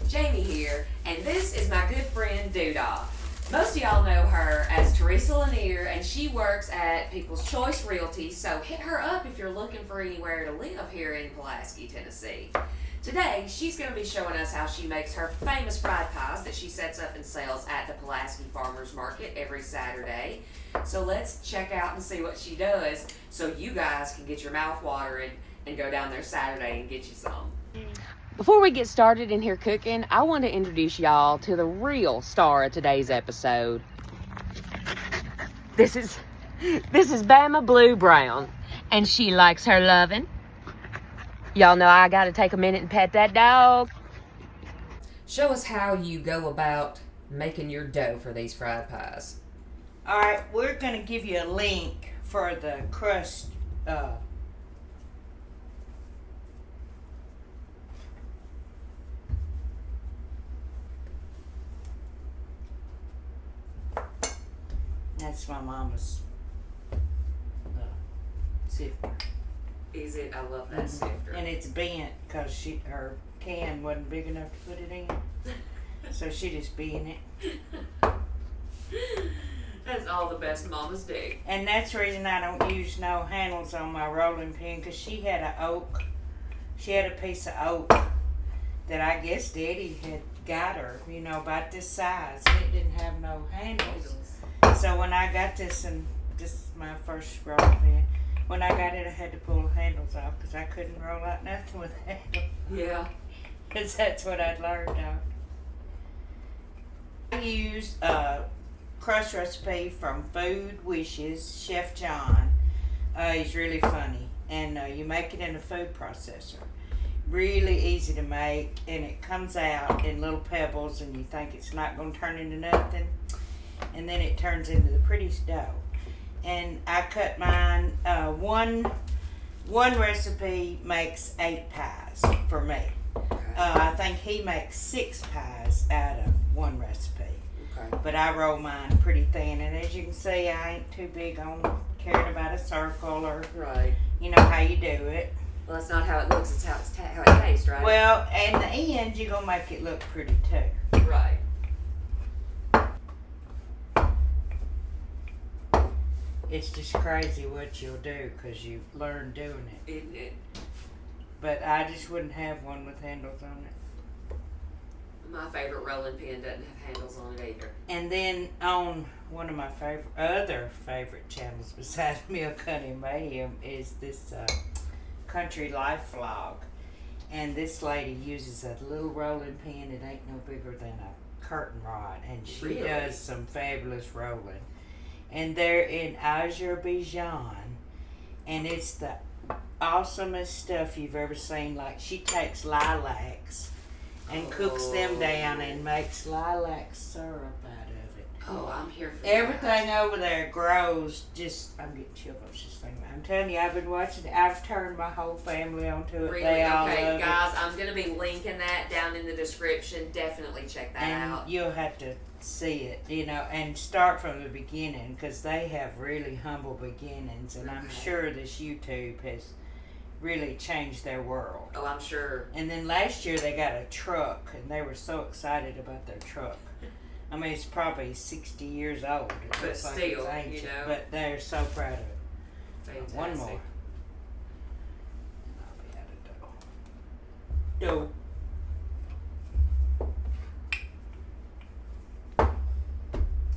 Jamie here, and this is my good friend Doodah. Most of y'all know her as Teresa Lanier, and she works at People's Choice Realty, so hit her up if you're looking for anywhere to live here in Pulaski, Tennessee. Today, she's going to be showing us how she makes her famous fried pies that she sets up and sells at the Pulaski Farmers Market every Saturday. So let's check out and see what she does so you guys can get your mouth watering and go down there Saturday and get you some. Before we get started in here cooking, I want to introduce y'all to the real star of today's episode. This is Bama Blue Brown, and she likes her loving. Y'all know I gotta take a minute and pet that dog. Show us how you go about making your dough for these fried pies. Alright, we're going to give you a link for the crust. That's my mama's sifter. Is it? I love that sifter. And it's bent because her can wasn't big enough to put it in. So she just bent it. That's all the best mamas do. And that's the reason I don't use no handles on my rolling pin, because she had a piece of oak that I guess Daddy had got her, about this size, and it didn't have no handles. So when I got this, and this is my first rolling pin, when I got it, I had to pull the handles off because I couldn't roll out nothing with handles. Yeah. Because that's what I'd learned of. I use a crust recipe from Food Wishes, Chef John. He's really funny. And you make it in a food processor. Really easy to make, and it comes out in little pebbles, and you think it's not going to turn into nothing. And then it turns into the prettiest dough. And I cut mine, one recipe makes 8 pies for me. Okay. I think he makes 6 pies out of one recipe. Okay. But I roll mine pretty thin, and as you can see, I ain't too big on caring about a circle or Right. How you do it. Well, that's not how it looks, it's how it tastes, right? Well, in the end, you're going to make it look pretty too. Right. It's just crazy what you'll do because you learn doing it. Isn't it? But I just wouldn't have one with handles on it. My favorite rolling pin doesn't have handles on it either. And then on one of my other favorite channels besides milkhoneyandmayhem is this country life vlog. And this lady uses a little rolling pin. It ain't no bigger than a curtain rod. And she Really? does some fabulous rolling. And they're in Azerbaijan. And it's the awesomest stuff you've ever seen. Like, she takes lilacs and cooks them down and makes lilac syrup out of it. Oh, I'm here for Everything that. over there grows I'm getting chills just thinking. I'm telling you, I've been watching it. I've turned my whole family onto it. Really? They all Okay, love guys, it. I'm going to be linking that down in the description. Definitely check that And out. you'll have to see it, and start from the beginning, because they have really humble beginnings, and I'm Okay. sure this YouTube has really changed their world. Oh, I'm sure. And then last year they got a truck, and they were so excited about their truck. I mean, it's probably 60 years old. It But looks like still, it's ancient, you know. but they're so proud of it. Fantastic. One more. And I'll be out of dough.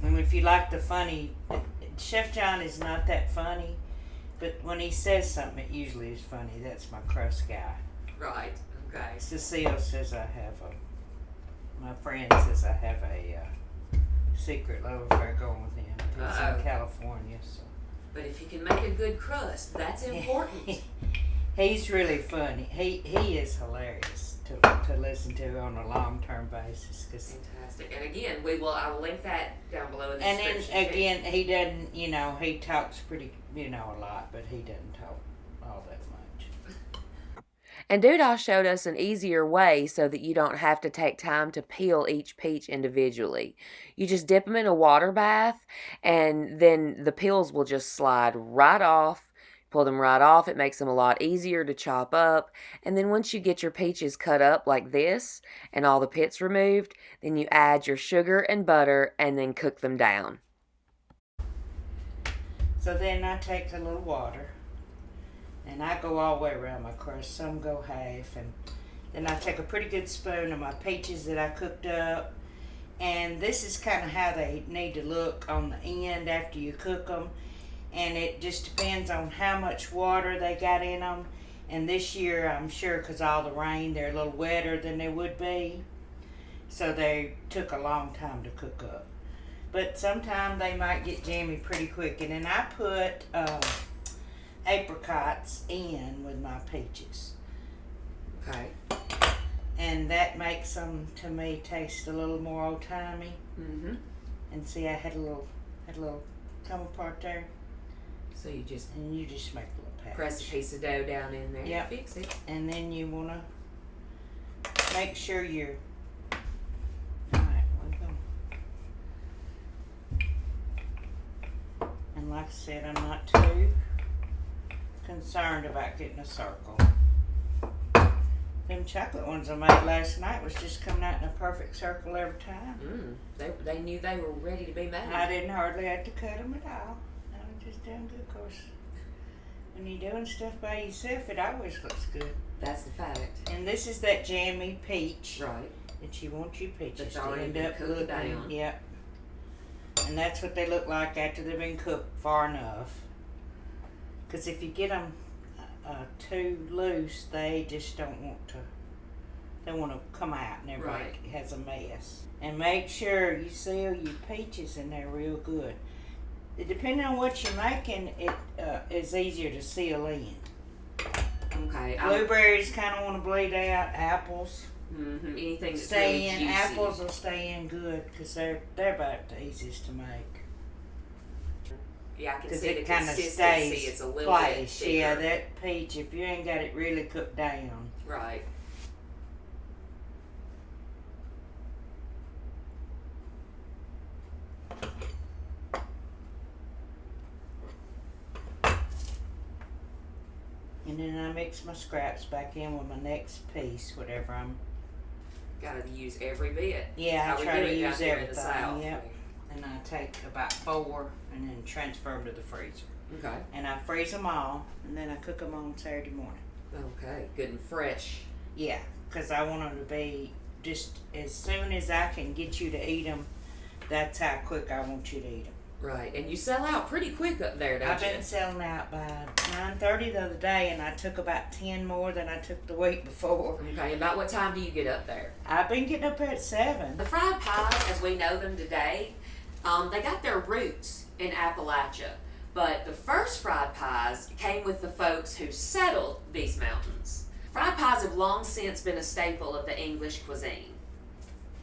And if you like the funny, Chef John is not that funny, but when he says something, it usually is funny. That's my crust guy. Right. Okay. Cecile says my friend says I have a secret love affair going with him. He's in California, so. But if you can make a good crust, that's important. He's really funny. He is hilarious to listen to on a long-term basis. Fantastic. And again, I will link that down below in the And then description. again, he doesn't, he talks pretty, a lot, but he doesn't talk all that much. And Doodah showed us an easier way so that you don't have to take time to peel each peach individually. You just dip them in a water bath, and then the peels will just slide right off. Pull them right off. It makes them a lot easier to chop up. And then once you get your peaches cut up like this and all the pits removed, then you add your sugar and butter and then cook them down. So then I take a little water and I go all the way around my crust. Some go half, and then I take a pretty good spoon of my peaches that I cooked up. And this is kind of how they need to look on the end after you cook them. And it just depends on how much water they got in them. And this year, I'm sure because all the rain, they're a little wetter than they would be. So they took a long time to cook up. But sometimes they might get jammy pretty quick. And then I put apricots in with my peaches. Okay. And that makes them, to me, taste a little more old-timey. Mm-hmm. And see, I had a little come apart there. So you just make a little patch. Press a piece of dough down in there. Yep. And fix it. And then you want to make sure you're... Alright, and like I said, I'm not too concerned about getting a circle. Them chocolate ones I made last night was just coming out in a perfect circle every time. They knew they were ready to be made. I didn't hardly have to cut them at all. I was just doing good. Of course, when you're doing stuff by yourself, it always looks good. That's the fact. And this is that jammy peach. Right. That you want your peaches That's to already end been up cooked looking. down. Yep. And that's what they look like after they've been cooked far enough. Because if you get them too loose, they just don't want to. They want to come out and everybody has a mess. And make sure you seal your peaches in there real good. Depending on what you're making, it is easier to seal in. Okay. Blueberries kind of want to bleed out. Apples. Mm-hmm. Anything that's stay really in. juicy. Apples will stay in good because they're about the easiest to make. Yeah, I can Because see the it kind of consistency. stays It's a little place. bit thicker. Yeah, that peach, if you ain't got it really cooked down. Right. And then I mix my scraps back in with my next piece, whatever I'm... Gotta use every bit. Yeah, I try to use everything, South. yep. And I take about 4 and then transfer them to the freezer. Okay. And I freeze them all, and then I cook them on Saturday morning. Okay, good and fresh. Yeah, because I want them to be just as soon as I can get you to eat them, that's how quick I want you to eat them. Right, and you sell out pretty quick up there, don't you? I've been selling out by 9:30 the other day, and I took about 10 more than I took the week before. Okay, about what time do you get up there? I've been getting up at 7. The fried pies, as we know them today, they got their roots in Appalachia. But the first fried pies came with the folks who settled these mountains. Fried pies have long since been a staple of the English cuisine.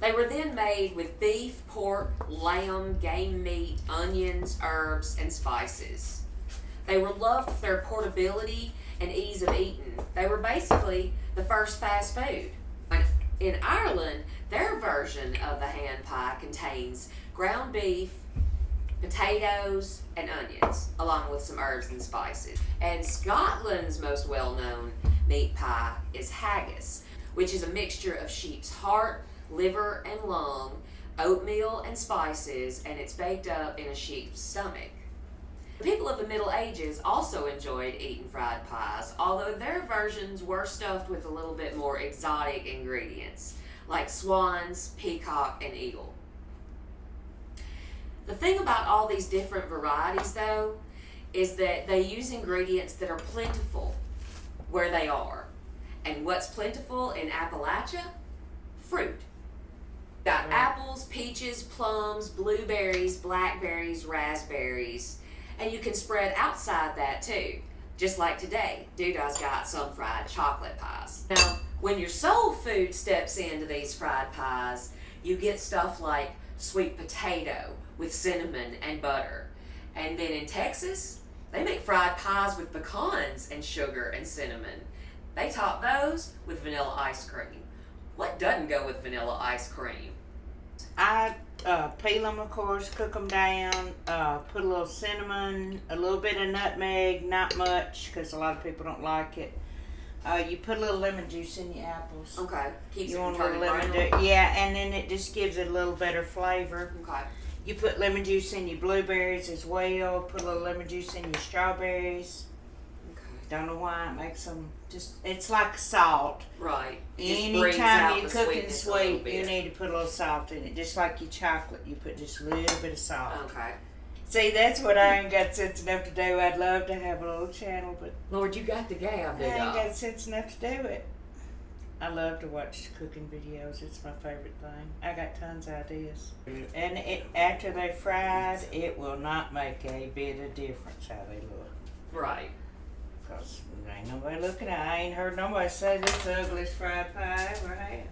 They were then made with beef, pork, lamb, game meat, onions, herbs, and spices. They were loved for their portability and ease of eating. They were basically the first fast food. In Ireland, their version of the hand pie contains ground beef, potatoes, and onions, along with some herbs and spices. And Scotland's most well-known meat pie is haggis, which is a mixture of sheep's heart, liver and lung, oatmeal and spices, and it's baked up in a sheep's stomach. The people of the Middle Ages also enjoyed eating fried pies, although their versions were stuffed with a little bit more exotic ingredients, like swans, peacock, and eagle. The thing about all these different varieties, though, is that they use ingredients that are plentiful where they are. And what's plentiful in Appalachia? Fruit. Got apples, peaches, plums, blueberries, blackberries, raspberries, and you can spread outside that too. Just like today, Doodah's got some fried chocolate pies. Now, when your soul food steps into these fried pies, you get stuff like sweet potato with cinnamon and butter. And then in Texas, they make fried pies with pecans and sugar and cinnamon. They top those with vanilla ice cream. What doesn't go with vanilla ice cream? I Peel them, of course, cook them down, put a little cinnamon, a little bit of nutmeg, not much, because a lot of people don't like it. You put a little lemon juice in your apples. Okay. Keeps You it want from a little turning lemon brown. yeah, and then it just gives it a little better flavor. Okay. You put lemon juice in your blueberries as well. Put a little lemon juice in your strawberries. Okay. Don't know why it makes them it's like salt. Right. It just brings out Anytime you're the cooking sweetness a little sweet, bit. you need to put a little salt in it. Just like your chocolate, you put just a little bit of salt. Okay. See, that's what I ain't got sense enough to do. I'd love to have a little channel, but Lord, you got the gab, I big ain't dog. got sense enough to do it. I love to watch cooking videos. It's my favorite thing. I got tons of ideas. And after they fried, it will not make a bit of difference how they look. Right. Because ain't nobody looking at it. I ain't heard nobody say this the ugliest fried pie I ever had.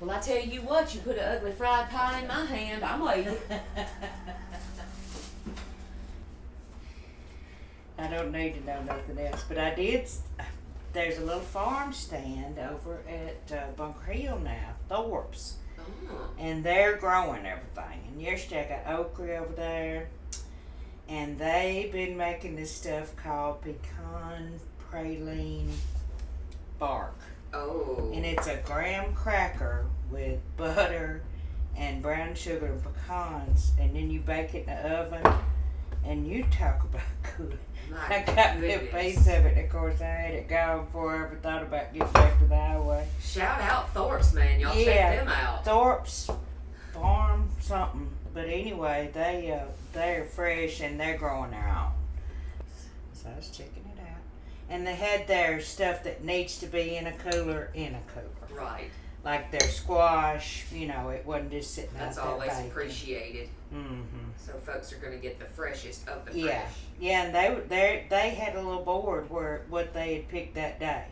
Well, I tell you what, you put an ugly fried pie in my hand, I'm waiting. I don't need to know nothing else, but I did. There's a little farm stand over at Bunker Hill now, Thorpe's, Oh. and they're growing everything. And yesterday I got okra over there, and they've been making this stuff called pecan praline bark, Oh. and it's a graham cracker with butter and brown sugar and pecans, and then you bake it in the oven, and you talk about good. My I got me a goodness. piece of it, and of course I had it gone before I ever thought about getting back to the highway. Shout out Thorpe's, man. Y'all Yeah. check them out. Thorpe's Farm something, but anyway, they're fresh and they're growing their own. So I was checking it out, and they had their stuff that needs to be in a cooler. Right. Like their squash, it wasn't just sitting That's out there always baking. appreciated. Mm-hmm. So folks are going to get the freshest of the Yeah, fresh. yeah, and they had a little board where what they had picked that day,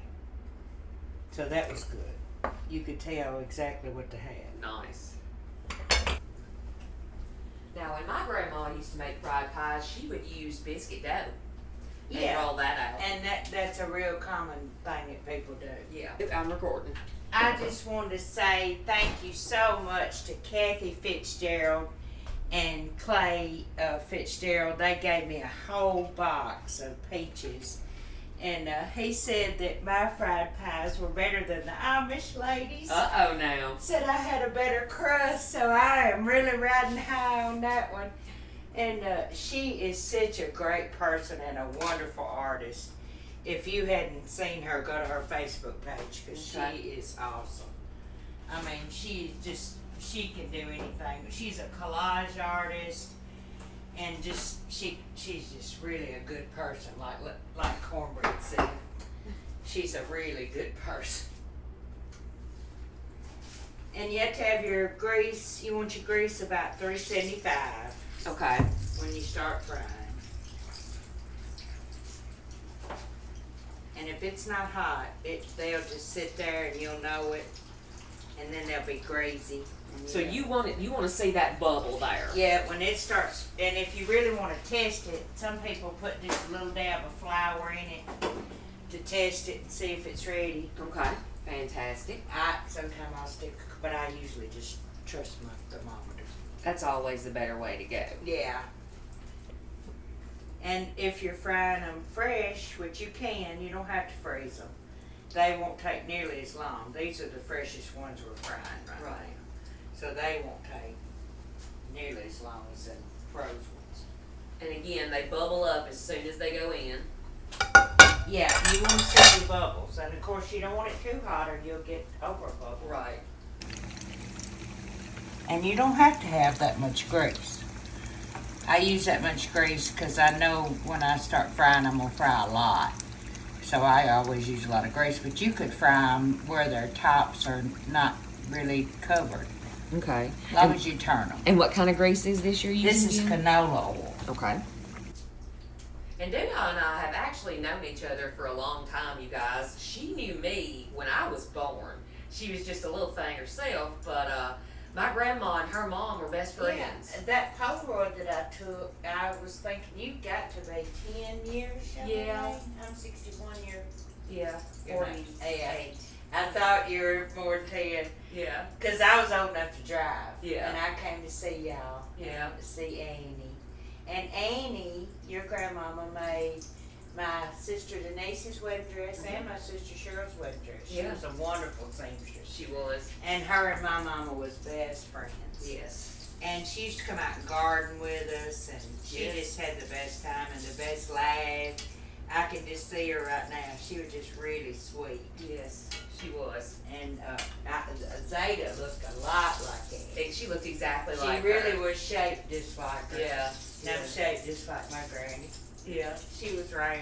so that was good. You could tell exactly what they had. Nice. Now, when my grandma used to make fried pies, she would use biscuit dough and roll that out. and that's a real common thing that people do. Yeah, I'm recording. I just wanted to say thank you so much to Kathy Fitzgerald and Clay Fitzgerald. They gave me a whole box of peaches, and he said that my fried pies were better than the Amish ladies. Uh-oh now. Said I had a better crust, so I am really riding high on that one. And she is such a great person and a wonderful artist. If you hadn't seen her, go to her Facebook page, because Okay. she is awesome. I mean, she can do anything. She's a collage artist, and she's just really a good person, like Cornbread said. She's a really good person. And you have to have your grease. You want your grease about 375 Okay. when you start frying. And if it's not hot, they'll just sit there and you'll know it, and then they'll be greasy. And So you want to see that bubble there. Yeah, when it starts, and if you really want to test it, some people put just a little dab of flour in it to test it and see if it's ready. Okay. Fantastic. Sometimes I'll stick, but I usually just trust my thermometer. That's always the better way to go. Yeah. And if you're frying them fresh, which you can, you don't have to freeze them. They won't take nearly as long. These are the freshest ones we're frying right now. So they won't take nearly as long as the frozen ones. And again, they bubble up as soon as they go in. Yeah, you want to see the bubbles. And of course you don't want it too hot or you'll get over a bubble. Right. And you don't have to have that much grease. I use that much grease because I know when I start frying, I'm going to fry a lot. So I always use a lot of grease. But you could fry them where their tops are not really covered, Okay. as long as you turn them. And what kind of grease is this you're using? This is canola oil. Okay. And Dana and I have actually known each other for a long time, you guys. She knew me when I was born. She was just a little thing herself, but my grandma and her mom were best friends. Yeah, that Polaroid that I took, I was thinking, you've got to be 10 years younger than Yeah. me. I'm 61 years Yeah. 48. I thought you were more than 10. Yeah. Because I was old enough to drive. Yeah. And I came to see y'all. Yeah. To see Annie. And Annie, your grandmama, made my sister Denise's wedding dress and my sister Cheryl's wedding dress. She Yeah. was a wonderful seamstress. She was. And her and my mama was best friends. Yes. And she used to come out and garden with us, and she Yes. just had the best time and the best laugh. I can just see her right now. She was just really sweet. Yes. She was. And Zeta looked a lot like Annie. And she looked exactly She like really her. was shaped just like her. Yeah. And I'm shaped just like my granny. Yeah. She was round.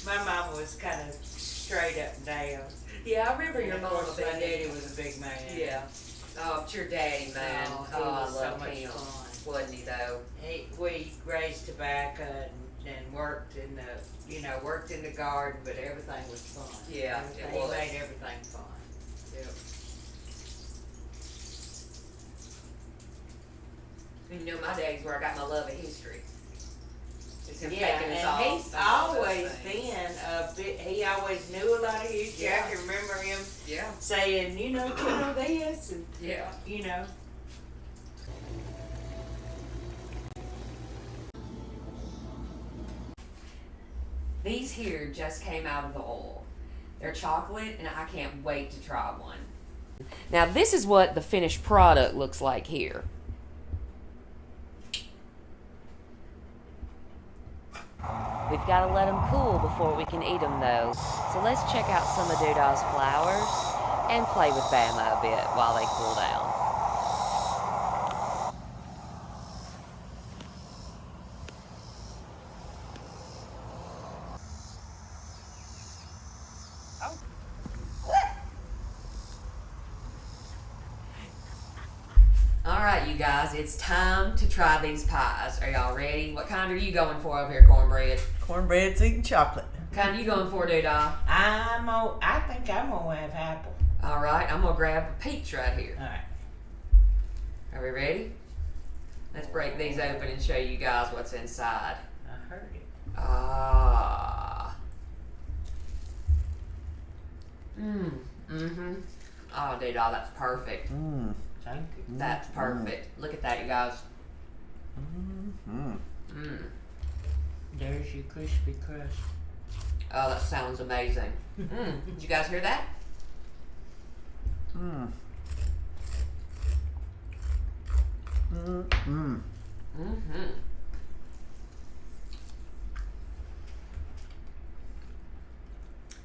My mama was kind of straight up and down. Yeah, I remember And your of mama course, my being. daddy was a big man. Yeah. Oh, it's your daddy, man. Oh, he I was so love much him. fun. Wasn't he though? We raised tobacco and worked in the garden, but everything was fun. Yeah, it He was. made everything fun. Yep. You know, my daddy's where I got my love of history. It's him Yeah, taking us and all. he's all those always things. been a bit. He always knew a lot of history. Yeah. I can remember him Yeah. saying, you know this, and Yeah. you know. These here just came out of the oil. They're chocolate, and I can't wait to try one. Now, this is what the finished product looks like here. We've got to let them cool before we can eat them, though. So let's check out some of Doodah's flowers and play with Bama a bit while they cool down. Alright, you guys, it's time to try these pies. Are y'all ready? What kind are you going for over here, Cornbread? Cornbread's eating chocolate. What kind are you going for, Doodah? I think I'm gonna have apple. Alright, I'm gonna grab a peach right here. All right. Are we ready? Let's break these open and show you guys what's inside. I heard it. Ah. Mm-hmm. Oh, Doodah, that's perfect. Mmm. Thank you. That's perfect. Look at that, you guys. Mm-hmm. Mmm. There's your crispy crust. Oh, that sounds amazing. Did you guys hear that? Mm. Mm-hmm. Mm-hmm.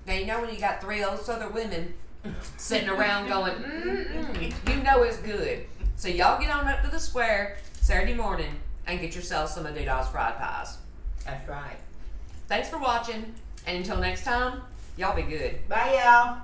Now, you know when you got three old Southern women sitting around going, you know it's good. So y'all get on up to the square Saturday morning and get yourself some of Doodah's fried pies. That's right. Thanks for watching, and until next time, y'all be good. Bye, y'all.